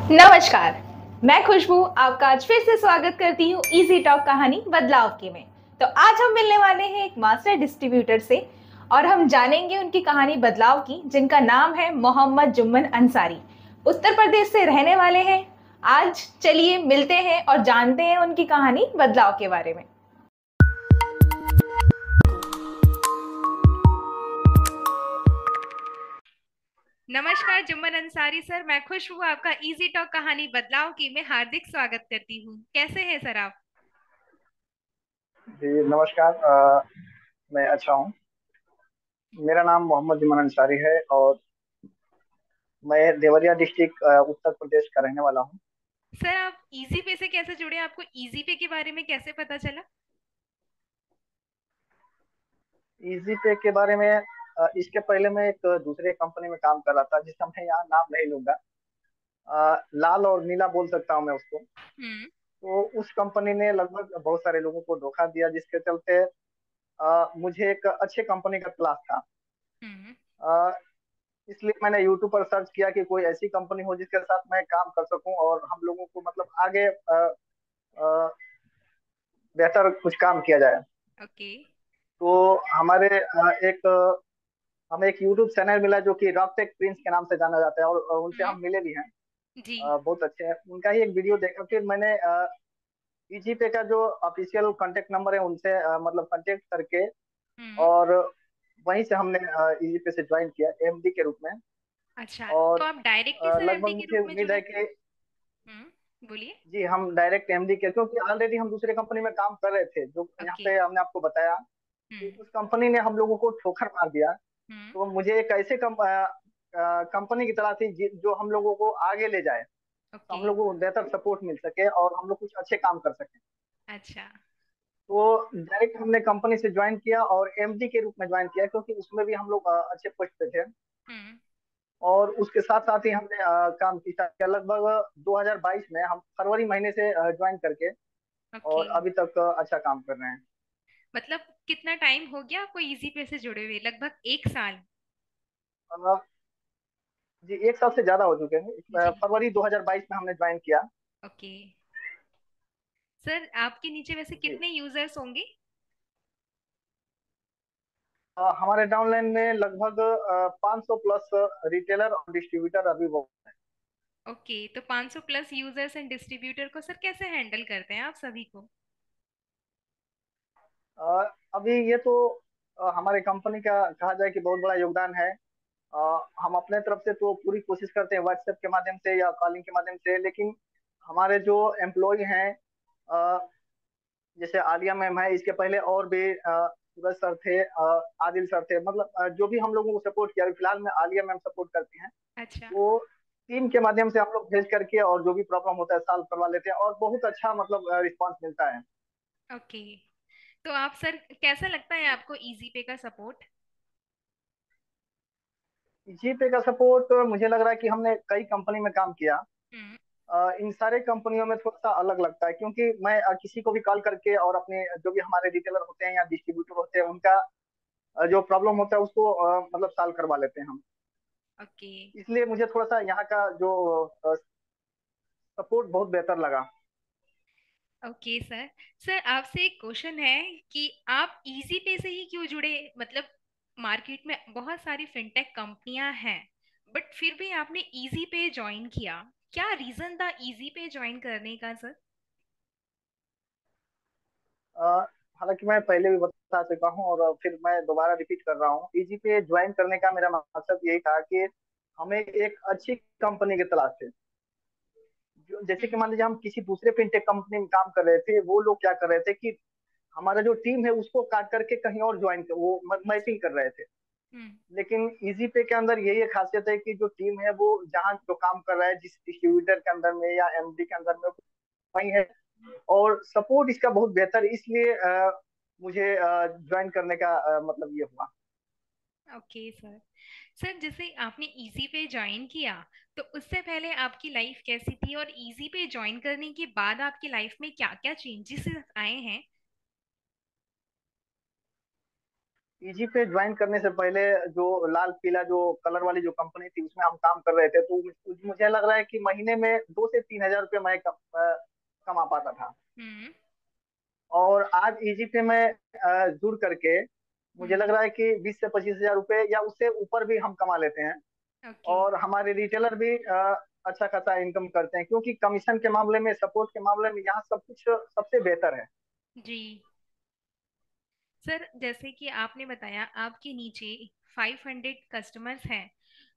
नमस्कार। मैं खुशबू आपका आज फिर से स्वागत करती हूँ इजी टॉक कहानी बदलाव की में। तो आज हम मिलने वाले हैं एक मास्टर डिस्ट्रीब्यूटर से और हम जानेंगे उनकी कहानी बदलाव की, जिनका नाम है मोहम्मद जुम्मन अंसारी। उत्तर प्रदेश से रहने वाले हैं। आज चलिए मिलते हैं और जानते हैं उनकी कहानी बदलाव के बारे में। नमस्कार जुम्मन अंसारी सर, मैं खुश हूँ आपका इजी टॉक कहानी बदलाव की में हार्दिक स्वागत करती हूँ। कैसे हैं सर आप? जी नमस्कार। मैं अच्छा हूँ। मेरा नाम मोहम्मद जुमान अंसारी है और मैं देवरिया डिस्ट्रिक्ट उत्तर प्रदेश का रहने वाला हूँ। सर आप इजी पे से कैसे जुड़े? आपको इजी पे के बारे में कैसे पता चला? इजी पे के बारे में इसके पहले मैं एक दूसरे कंपनी में काम कर रहा था, जिसका मैं यहाँ नाम नहीं लूंगा। लाल और नीला बोल सकता हूँ मैं उसको। हम्म। तो उस कंपनी ने लगभग बहुत सारे लोगों को धोखा दिया, जिसके चलते मुझे एक अच्छे कंपनी का तलाश था। हम्म। अ, इसलिए मैंने यूट्यूब पर सर्च किया कि कोई ऐसी कंपनी हो जिसके साथ मैं काम कर सकूं और हम लोगों को मतलब आगे अ, बेहतर कुछ काम किया जाए। ओके। तो हमें एक यूट्यूब चैनल मिला जो कि रॉक टेक प्रिंस के नाम से जाना जाता है, और उनसे हम्म। हम मिले भी हैं। जी। बहुत अच्छे हैं। उनका ही एक वीडियो देखा, फिर मैंने ईजी पे का जो ऑफिशियल कांटेक्ट नंबर है उनसे मतलब कांटेक्ट करके, हम्म। और वहीं से हमने ईजी पे से ज्वाइन किया एमडी के रूप में। अच्छा, तो और आप डायरेक्टली सर एमडी लगभग के मुझे रूप में उम्मीद है जुड़े? कि बोलिए। जी हम डायरेक्ट एमडी के, क्योंकि ऑलरेडी हम दूसरे कंपनी में काम कर रहे थे, जो यहाँ ओके। पे हमने आपको बताया कि हम्म। उस कंपनी ने हम लोगों को ठोकर मार दिया। हम्म। तो मुझे एक ऐसे कंपनी की तरह थी जो हम लोगों को आगे ले जाए, तो ओके। हम लोगों को बेहतर सपोर्ट मिल सके और हम लोग कुछ अच्छे काम कर सकें। अच्छा। तो डायरेक्ट हमने कंपनी से ज्वाइन किया और एमडी के रूप में ज्वाइन किया, क्योंकि उसमें भी हम लोग अच्छे पोस्ट पे थे। हम्म। और उसके साथ साथ ही हमने काम किया लगभग 2022 में, हम फरवरी महीने से ज्वाइन करके ओके। और अभी तक अच्छा काम कर रहे हैं। मतलब कितना टाइम हो गया आपको इजी पे से जुड़े हुए? लगभग 1 साल? अ, जी 1 साल से ज्यादा हो चुके हैं। जी। फरवरी 2022 में हमने ज्वाइन किया। ओके। सर आपके नीचे वैसे जी कितने यूजर्स होंगे? हमारे डाउनलाइन में लगभग 500 प्लस रिटेलर और डिस्ट्रीब्यूटर अभी वो। ओके, तो 500 प्लस यूजर्स एंड डिस्ट्रीब्यूटर को सर कैसे हैंडल करते हैं आप सभी को? अभी ये तो हमारे कंपनी का कहा जाए कि बहुत बड़ा योगदान है। हम अपने तरफ से तो पूरी कोशिश करते हैं व्हाट्सएप के माध्यम से या कॉलिंग के माध्यम से, लेकिन हमारे जो एम्प्लॉय हैं, अ, जैसे आलिया मैम है, इसके पहले और भी सूरज सर थे, आदिल सर थे, मतलब जो भी हम लोगों को सपोर्ट किया, अभी फिलहाल में आलिया मैम सपोर्ट करती हैं। अच्छा। वो टीम के माध्यम से हम लोग भेज करके और जो भी प्रॉब्लम होता है सॉल्व करवा लेते हैं, और बहुत अच्छा मतलब रिस्पांस मिलता है। ओके, तो आप सर कैसा लगता है आपको इजी पे का सपोर्ट? जी पे का सपोर्ट मुझे लग रहा है कि हमने कई कंपनी में काम किया। हम्म। इन सारे कंपनियों में थोड़ा सा अलग लगता है, क्योंकि मैं किसी को भी कॉल करके और अपने जो भी हमारे रिटेलर होते हैं या डिस्ट्रीब्यूटर होते हैं, उनका जो प्रॉब्लम होता है उसको मतलब सॉल्व करवा लेते हैं हम। ओके। इसलिए मुझे थोड़ा सा यहाँ का जो सपोर्ट बहुत बेहतर लगा। Okay sir. सर आपसे एक क्वेश्चन है कि आप इजी पे से ही क्यों जुड़े? मतलब मार्केट में बहुत सारी फिनटेक कंपनियां हैं, बट फिर भी आपने इजी पे ज्वाइन किया। क्या रीजन था इजी पे ज्वाइन करने का सर? अ, हालांकि मैं पहले भी बता चुका हूँ और फिर मैं दोबारा रिपीट कर रहा हूँ, ईजी पे ज्वाइन करने का मेरा मकसद यही था कि हमें एक अच्छी कंपनी की तलाश है। जैसे कि मान लीजिए हम किसी दूसरे फिनटेक कंपनी में काम कर रहे थे, वो लोग क्या कर रहे थे कि हमारा जो टीम है उसको काट करके कहीं और ज्वाइन कर वो मैपिंग कर रहे थे। हम्म। लेकिन इजी पे के अंदर यही एक खासियत है कि जो टीम है वो जहाँ जो काम कर रहा है, जिस डिस्ट्रीब्यूटर के अंदर में या एमडी के अंदर में, वही है। और सपोर्ट इसका बहुत बेहतर है, इसलिए मुझे ज्वाइन करने का मतलब ये हुआ। Okay sir. सर जैसे आपने इजी पे ज्वाइन किया, तो उससे पहले आपकी लाइफ कैसी थी और इजी पे ज्वाइन करने के बाद आपकी लाइफ में क्या क्या चेंजेस आए हैं? ईजी पे ज्वाइन करने से पहले जो लाल पीला जो कलर वाली जो कंपनी थी उसमें हम काम कर रहे थे, तो मुझे लग रहा है कि महीने में 2 से 3 हजार रुपये मैं कमा पाता था। हम्म। और आज ईजी पे मैं जुड़ करके मुझे लग हम्म। रहा है कि 20 से 25 हजार रुपये या उससे ऊपर भी हम कमा लेते हैं। ओके। और हमारे रिटेलर भी अच्छा खासा इनकम करते हैं, क्योंकि कमीशन के मामले में, सपोर्ट के मामले में यहाँ सब कुछ सबसे बेहतर है। जी सर, जैसे कि आपने बताया आपके नीचे 500 कस्टमर्स हैं,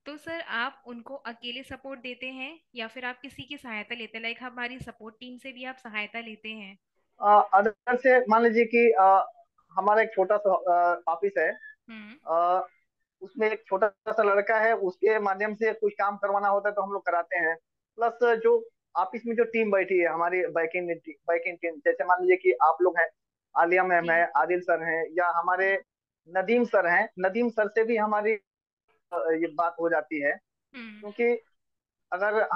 तो सर आप उनको अकेले सपोर्ट देते हैं या फिर आप किसी की सहायता लेते हैं, लाइक हमारी सपोर्ट टीम से भी आप सहायता लेते हैं? अदर से मान लीजिए कि हमारा एक छोटा सा ऑफिस है। हम्म। अ, उसमें एक छोटा सा लड़का है, उसके माध्यम से कुछ काम करवाना होता है तो हम लोग कराते हैं। प्लस जो ऑफिस में जो टीम बैठी है हमारी बैकिंग टीम, जैसे मान लीजिए कि आप लोग हैं, आलिया मैम जी। है, आदिल सर हैं, या जी। हमारे नदीम सर हैं। नदीम सर से भी हमारी ये बात हो जाती है, हम्म। क्योंकि अगर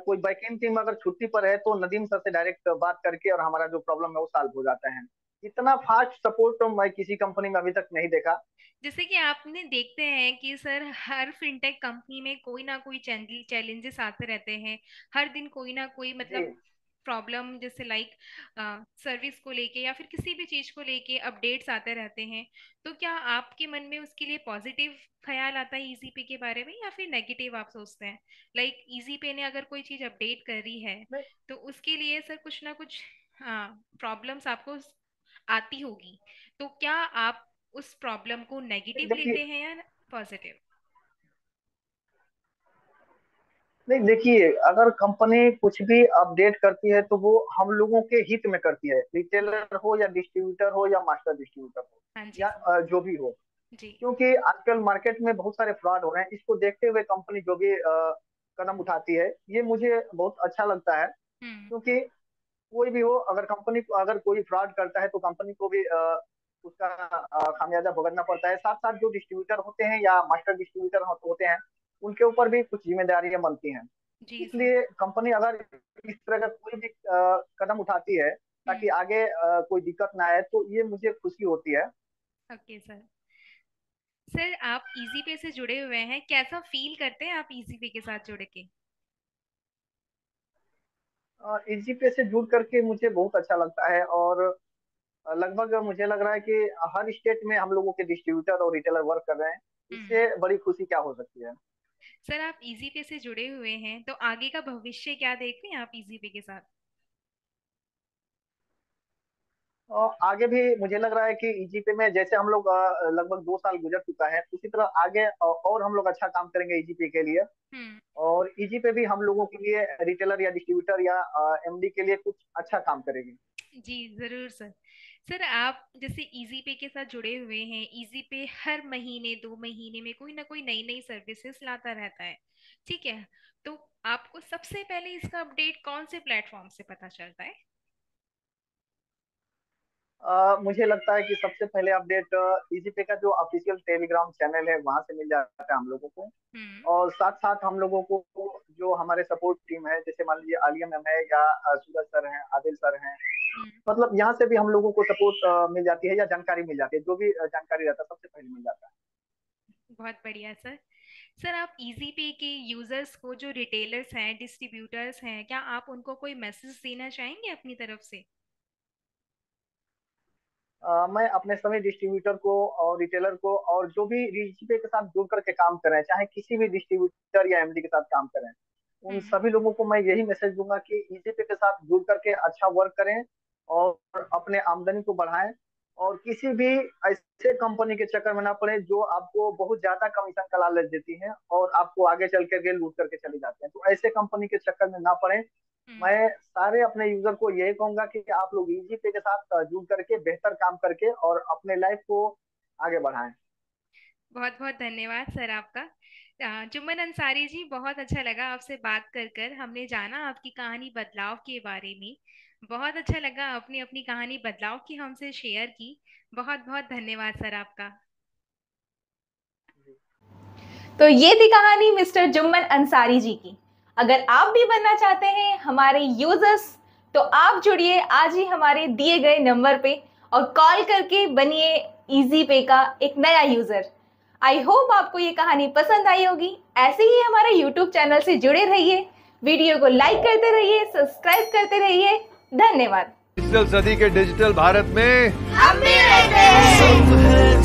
कोई बैकिंग टीम अगर छुट्टी पर है तो नदीम सर से डायरेक्ट बात करके और हमारा जो प्रॉब्लम है वो सॉल्व हो जाता है। इतना फास्ट सपोर्ट तो मैं किसी कंपनी में अभी तक नहीं देखा। जैसे कि आपने देखते हैं कि सर हर फिनटेक कंपनी में कोई ना कोई चैलेंजेस आते रहते हैं। हर दिन कोई ना कोई जी। मतलब प्रॉब्लम, जैसे लाइक सर्विस को लेके या फिर किसी भी चीज को लेके अपडेट्स आते रहते हैं। तो क्या आपके मन में उसके लिए पॉजिटिव ख्याल आता है इजी पे के बारे में, या फिर नेगेटिव आप सोचते हैं? लाइक इजी पे ने अगर कोई चीज अपडेट करी है नहीं, तो उसके लिए सर कुछ ना कुछ प्रॉब्लम्स आपको आती होगी, तो क्या आप उस प्रॉब्लम को नहीं, नेगेटिव देखिए। लेते हैं या पॉजिटिव? नहीं, देखिए, अगर कंपनी कुछ भी अपडेट करती है तो वो हम लोगों के हित में करती है, रिटेलर हो या डिस्ट्रीब्यूटर हो या मास्टर डिस्ट्रीब्यूटर हो, हाँ जी या सर। जो भी हो। जी। क्योंकि आजकल मार्केट में बहुत सारे फ्रॉड हो रहे हैं, इसको देखते हुए कंपनी जो भी कदम उठाती है ये मुझे बहुत अच्छा लगता है। हम्म। क्योंकि कोई भी हो, अगर कंपनी को अगर कोई फ्रॉड करता है तो कंपनी को भी उसका खामियाजा भुगतना पड़ता है। साथ साथ जो डिस्ट्रीब्यूटर होते हैं या मास्टर डिस्ट्रीब्यूटर होते हैं उनके ऊपर भी कुछ जिम्मेदारियां बनती हैं। जी सर। इसलिए कंपनी अगर इस तरह का कोई भी कदम उठाती है ताकि हम्म। आगे कोई दिक्कत ना आए, तो ये मुझे खुशी होती है। Okay sir. सर आप इजी पे से जुड़े हुए हैं, कैसा फील करते हैं आप इजी पे के साथ जुड़ के? इजी पे से जुड़ करके मुझे बहुत अच्छा लगता है। और लगभग मुझे लग रहा है कि हर स्टेट में हम लोगों के डिस्ट्रीब्यूटर और रिटेलर वर्क कर रहे हैं। हम्म। इससे बड़ी खुशी क्या हो सकती है। सर आप इजी पे से जुड़े हुए हैं, तो आगे का भविष्य क्या देख रहे हैं आप इजी पे के साथ? और आगे भी मुझे लग रहा है कि ईजीपी में जैसे हम लोग लगभग 2 साल गुजर चुका है, उसी तरह आगे और हम लोग अच्छा काम करेंगे ईजीपी के लिए। हम्म। और ईजीपी भी हम लोगों के लिए, रिटेलर या डिस्ट्रीब्यूटर या एमडी के लिए कुछ अच्छा काम करेगी। जी जरूर सर। सर आप जैसे इजी पे के साथ जुड़े हुए हैं, इजी पे हर महीने 2 महीने में कोई ना कोई नई नई सर्विसेज लाता रहता है, ठीक है? तो आपको सबसे पहले इसका अपडेट कौन से प्लेटफॉर्म से पता चलता है? मुझे लगता है कि सबसे पहले अपडेट ईजीपी का जो ऑफिशियल टेलीग्राम चैनल है वहां से मिल जाता है हम लोगों को। हम्म। और साथ साथ हम लोगों को जो हमारे सपोर्ट टीम है, जैसे मान लीजिए आलिया मैम है या सूरज सर हैं, आदिल सर हैं, हम्म। मतलब यहाँ से भी हम लोगों को सपोर्ट मिल जाती है या जानकारी मिल जाती है। जो भी जानकारी रहता है सबसे पहले मिल जाता है। बहुत बढ़िया सर। सर आप इजी पे के यूजर्स को, जो रिटेलर्स हैं, डिस्ट्रीब्यूटर्स हैं, क्या आप उनको कोई मैसेज देना चाहेंगे अपनी तरफ से? मैं अपने सभी डिस्ट्रीब्यूटर को और रिटेलर को और जो भी रीजीपे के साथ जुड़ करके काम कर रहे हैं, चाहे किसी भी डिस्ट्रीब्यूटर या एमडी के साथ काम करें, उन हम्म। सभी लोगों को मैं यही मैसेज दूंगा कि ईजीपे के साथ जुड़ करके अच्छा वर्क करें और अपने आमदनी को बढ़ाएं। और किसी भी ऐसे कंपनी के चक्कर में ना पड़े जो आपको बहुत ज्यादा कमीशन का लालच देती है और आपको आगे चल करके लूट करके चले जाते हैं, तो ऐसे कंपनी के चक्कर में ना पड़े। हम्म। मैं सारे अपने यूजर को यही कहूंगा कि आप लोग इजी पे के साथ जुड़ करके बेहतर काम करके और अपने लाइफ को आगे बढ़ाएं। बहुत बहुत धन्यवाद सर आपका। जुम्मन अंसारी जी, बहुत अच्छा लगा आपसे बात कर कर। हमने जाना आपकी कहानी बदलाव के बारे में। बहुत अच्छा लगा, आपने अपनी कहानी बदलाव की हमसे शेयर की। बहुत बहुत धन्यवाद सर आपका। तो ये थी कहानी मिस्टर जुम्मन अंसारी जी की। अगर आप भी बनना चाहते हैं हमारे यूजर्स, तो आप जुड़िए आज ही हमारे दिए गए नंबर पे और कॉल करके बनिए इजी पे का एक नया यूजर। आई होप आपको ये कहानी पसंद आई होगी। ऐसे ही हमारे यूट्यूब चैनल से जुड़े रहिए, वीडियो को लाइक करते रहिए, सब्सक्राइब करते रहिए। धन्यवाद। डिजिटल सदी के डिजिटल भारत में हम भी रहते हैं।